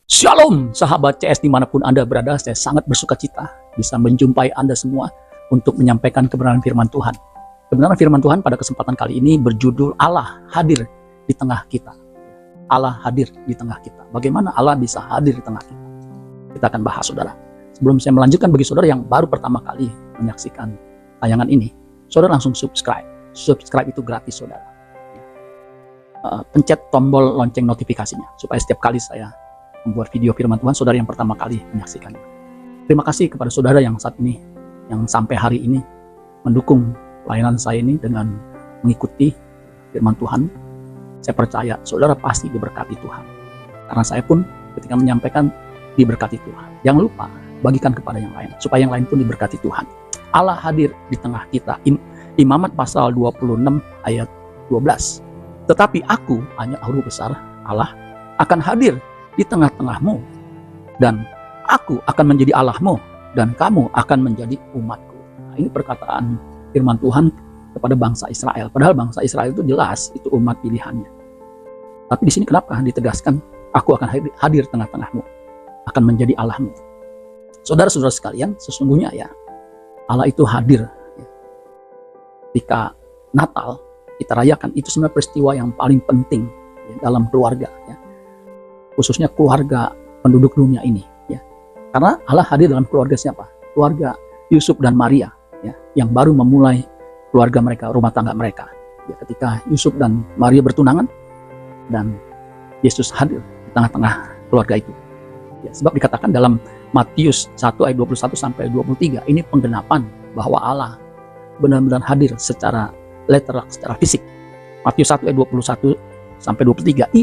Shalom sahabat CS dimanapun Anda berada, saya sangat bersuka cita bisa menjumpai Anda semua untuk menyampaikan kebenaran firman Tuhan. Kebenaran firman Tuhan pada kesempatan kali ini berjudul Allah hadir di tengah kita. Allah hadir di tengah kita. Bagaimana Allah bisa hadir di tengah kita? Kita akan bahas, saudara. Sebelum saya melanjutkan, bagi saudara yang baru pertama kali menyaksikan tayangan ini, saudara langsung subscribe. Subscribe itu gratis, saudara. Pencet tombol lonceng notifikasinya supaya setiap kali saya membuat video firman Tuhan, saudara yang pertama kali menyaksikannya. Terima kasih kepada saudara yang saat ini, yang sampai hari ini mendukung pelayanan saya ini dengan mengikuti firman Tuhan. Saya percaya saudara pasti diberkati Tuhan, karena saya pun ketika menyampaikan diberkati Tuhan. Jangan lupa bagikan kepada yang lain supaya yang lain pun diberkati Tuhan. Allah hadir di tengah kita. Imamat pasal 26 ayat 12. Tetapi aku, hanya huruf besar, Allah akan hadir di tengah-tengahmu, dan aku akan menjadi Allahmu, dan kamu akan menjadi umatku. Nah, ini perkataan firman Tuhan kepada bangsa Israel. Padahal bangsa Israel itu jelas itu umat pilihannya. Tapi di sini kenapa ditegaskan aku akan hadir di tengah-tengahmu, akan menjadi Allahmu. Saudara-saudara sekalian, sesungguhnya ya Allah itu hadir ketika Natal kita rayakan. Itu sebenarnya peristiwa yang paling penting ya, dalam keluarga ya. Khususnya keluarga penduduk dunia ini ya. Karena Allah hadir dalam keluarga siapa? Keluarga Yusuf dan Maria ya, yang baru memulai keluarga mereka, rumah tangga mereka. Ya, ketika Yusuf dan Maria bertunangan dan Yesus hadir di tengah-tengah keluarga itu. Ya, sebab dikatakan dalam Matius 1 ayat 21 sampai 23, ini penggenapan bahwa Allah benar-benar hadir secara literal, secara fisik. Matius 1 ayat 21 sampai 23,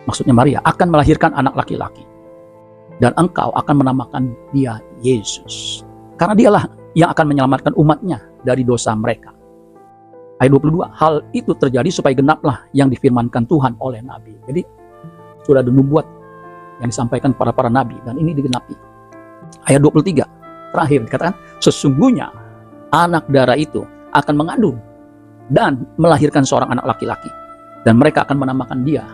maksudnya Maria akan melahirkan anak laki-laki, dan engkau akan menamakan dia Yesus, karena dialah yang akan menyelamatkan umatnya dari dosa mereka. Ayat 22, hal itu terjadi supaya genaplah yang difirmankan Tuhan oleh Nabi. Jadi sudah ada nubuat yang disampaikan para Nabi, dan ini digenapi. Ayat 23, terakhir dikatakan, sesungguhnya anak darah itu akan mengandung dan melahirkan seorang anak laki-laki, dan mereka akan menamakan dia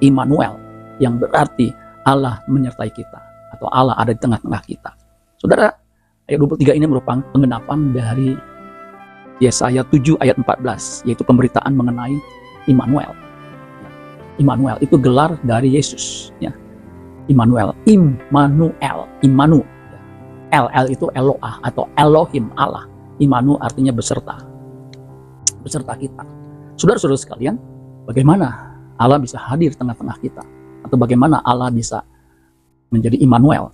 Immanuel, yang berarti Allah menyertai kita, atau Allah ada di tengah-tengah kita. Saudara, ayat 23 ini merupakan penggenapan dari Yesaya 7 ayat 14, yaitu pemberitaan mengenai Immanuel. Immanuel itu gelar dari Yesus ya. Immanuel, Immanuel, Immanu. El itu Eloah atau Elohim, Allah. Immanu artinya beserta kita. Saudara-saudara sekalian, bagaimana Allah bisa hadir di tengah-tengah kita, atau bagaimana Allah bisa menjadi Immanuel?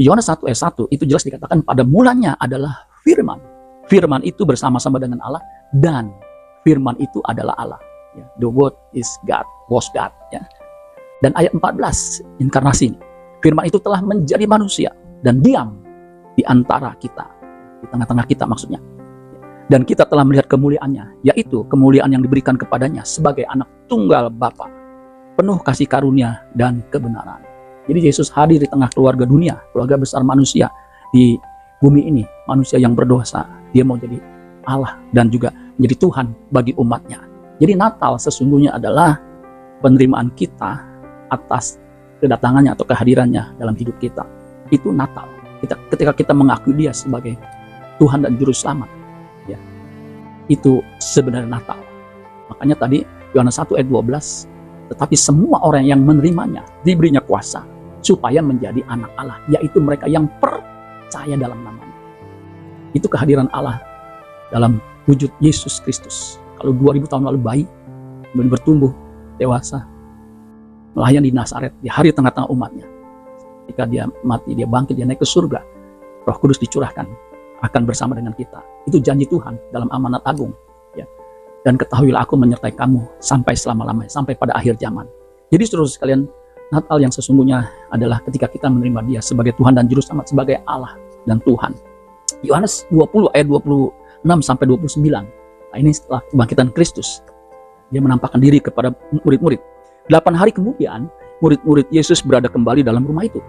Yohanes 1 ayat 1 itu jelas dikatakan pada mulanya adalah firman. Firman itu bersama-sama dengan Allah, dan firman itu adalah Allah ya. The word is God, was God ya. Dan ayat 14 inkarnasi, firman itu telah menjadi manusia dan diam di antara kita, di tengah-tengah kita maksudnya. Dan kita telah melihat kemuliaannya, yaitu kemuliaan yang diberikan kepadanya sebagai anak tunggal Bapa, penuh kasih karunia dan kebenaran. Jadi Yesus hadir di tengah keluarga dunia, keluarga besar manusia di bumi ini, manusia yang berdosa. Dia mau jadi Allah dan juga menjadi Tuhan bagi umatnya. Jadi Natal sesungguhnya adalah penerimaan kita atas kedatangannya atau kehadirannya dalam hidup kita. Itu Natal. Ketika kita mengakui dia sebagai Tuhan dan Juru Selamat, ya, itu sebenarnya Natal. Makanya tadi Yohanes 1 ayat 12, tetapi semua orang yang menerimanya diberinya kuasa supaya menjadi anak Allah, yaitu mereka yang percaya dalam namanya. Itu kehadiran Allah dalam wujud Yesus Kristus. Kalau 2000 tahun lalu bayi, kemudian bertumbuh dewasa, melayani di Nazaret, di hari tengah-tengah umatnya. Ketika dia mati, dia bangkit, dia naik ke surga, Roh Kudus dicurahkan, akan bersama dengan kita. Itu janji Tuhan dalam amanat agung ya. Dan ketahuilah aku menyertai kamu sampai selama-lamanya, sampai pada akhir zaman. Jadi saudara sekalian, Natal yang sesungguhnya adalah ketika kita menerima dia sebagai Tuhan dan Juru Selamat, sebagai Allah dan Tuhan. Yohanes 20 ayat 26 sampai 29. Nah, ini setelah kebangkitan Kristus, dia menampakkan diri kepada murid-murid. 8 hari kemudian murid-murid Yesus berada kembali dalam rumah itu,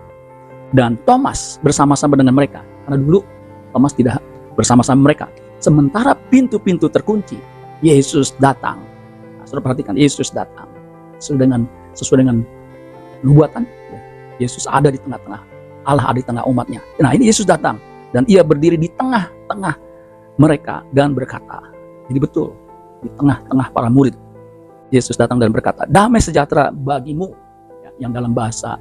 dan Thomas bersama-sama dengan mereka, karena dulu Thomas tidak bersama-sama mereka. Sementara pintu-pintu terkunci, Yesus datang. Nah, saudara perhatikan, Yesus datang sesuai dengan nubuatan. Yesus ada di tengah-tengah, Allah ada di tengah umatnya. Nah, ini Yesus datang dan ia berdiri di tengah-tengah mereka dan berkata, jadi betul, di tengah-tengah para murid, Yesus datang dan berkata, damai sejahtera bagimu, yang dalam bahasa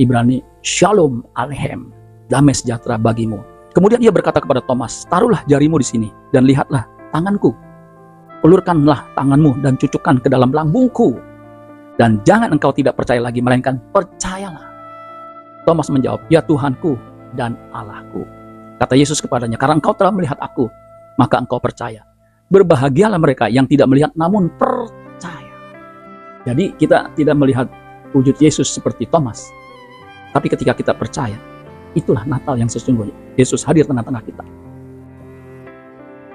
Ibrani, Shalom Aleichem, damai sejahtera bagimu. Kemudian ia berkata kepada Thomas, taruhlah jarimu di sini dan lihatlah tanganku. Ulurkanlah tanganmu dan cucukkan ke dalam lambungku. Dan jangan engkau tidak percaya lagi, melainkan percayalah. Thomas menjawab, ya Tuhanku dan Allahku. Kata Yesus kepadanya, karena engkau telah melihat aku, maka engkau percaya. Berbahagialah mereka yang tidak melihat namun percaya. Jadi kita tidak melihat wujud Yesus seperti Thomas. Tapi ketika kita percaya, itulah Natal yang sesungguhnya. Yesus hadir tengah-tengah kita.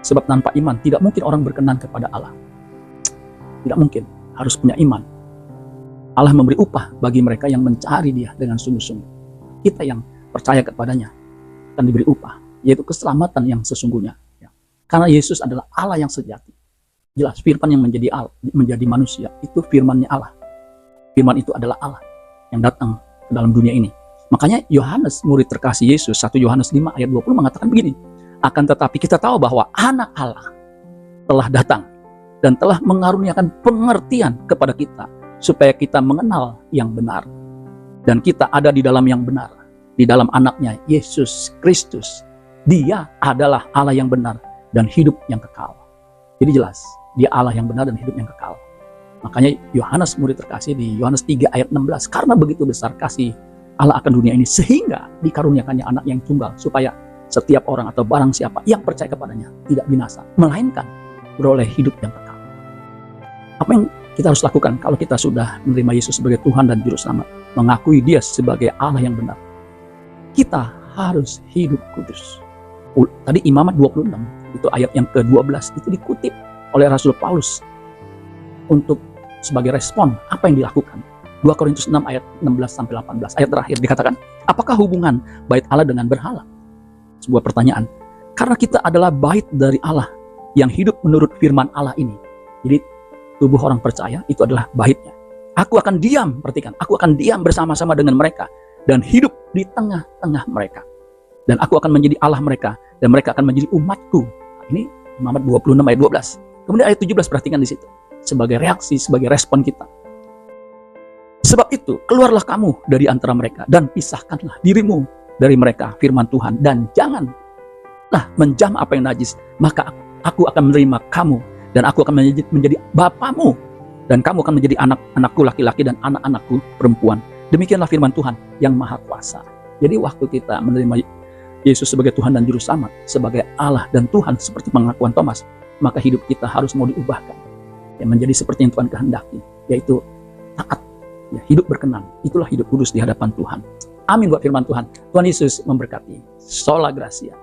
Sebab tanpa iman tidak mungkin orang berkenan kepada Allah. Tidak mungkin, harus punya iman. Allah memberi upah bagi mereka yang mencari Dia dengan sungguh-sungguh. Kita yang percaya kepadanya akan diberi upah, yaitu keselamatan yang sesungguhnya. Karena Yesus adalah Allah yang sejati. Jelas firman yang menjadi manusia itu firman-Nya Allah. Firman itu adalah Allah yang datang ke dalam dunia ini. Makanya Yohanes, murid terkasih Yesus, 1 Yohanes 5 ayat 20 mengatakan begini, akan tetapi kita tahu bahwa anak Allah telah datang dan telah mengaruniakan pengertian kepada kita, supaya kita mengenal yang benar. Dan kita ada di dalam yang benar, di dalam anaknya Yesus Kristus. Dia adalah Allah yang benar dan hidup yang kekal. Jadi jelas, Dia Allah yang benar dan hidup yang kekal. Makanya Yohanes, murid terkasih, di Yohanes 3 ayat 16, karena begitu besar kasih Allah akan dunia ini, sehingga dikaruniakannya anak yang tunggal, supaya setiap orang atau barang siapa yang percaya kepadanya tidak binasa, melainkan beroleh hidup yang kekal. Apa yang kita harus lakukan kalau kita sudah menerima Yesus sebagai Tuhan dan Juru Selamat, mengakui Dia sebagai Allah yang benar? Kita harus hidup kudus. Tadi Imamat 26, itu ayat yang ke-12, itu dikutip oleh Rasul Paulus untuk sebagai respon apa yang dilakukan. 2 Korintus 6 ayat 16-18, ayat terakhir dikatakan, apakah hubungan bait Allah dengan berhala? Sebuah pertanyaan. Karena kita adalah bait dari Allah yang hidup menurut firman Allah ini. Jadi tubuh orang percaya itu adalah baitnya. Aku akan diam, perhatikan, aku akan diam bersama-sama dengan mereka dan hidup di tengah-tengah mereka. Dan aku akan menjadi Allah mereka dan mereka akan menjadi umatku. Ini Imamat 26 ayat 12. Kemudian ayat 17, perhatikan di situ. Sebagai reaksi, sebagai respon kita. Sebab itu, keluarlah kamu dari antara mereka dan pisahkanlah dirimu dari mereka, firman Tuhan, dan janganlah menjamah apa yang najis, maka aku akan menerima kamu dan aku akan menjadi bapamu dan kamu akan menjadi anak-anakku laki-laki dan anak-anakku perempuan. Demikianlah firman Tuhan yang Maha Kuasa. Jadi waktu kita menerima Yesus sebagai Tuhan dan Juru Selamat, sebagai Allah dan Tuhan seperti pengakuan Thomas, maka hidup kita harus mau diubahkan, menjadi seperti yang Tuhan kehendaki, yaitu taat, hidup berkenan. Itulah hidup kudus di hadapan Tuhan. Amin buat firman Tuhan. Tuhan Yesus memberkati. Sola Gracia.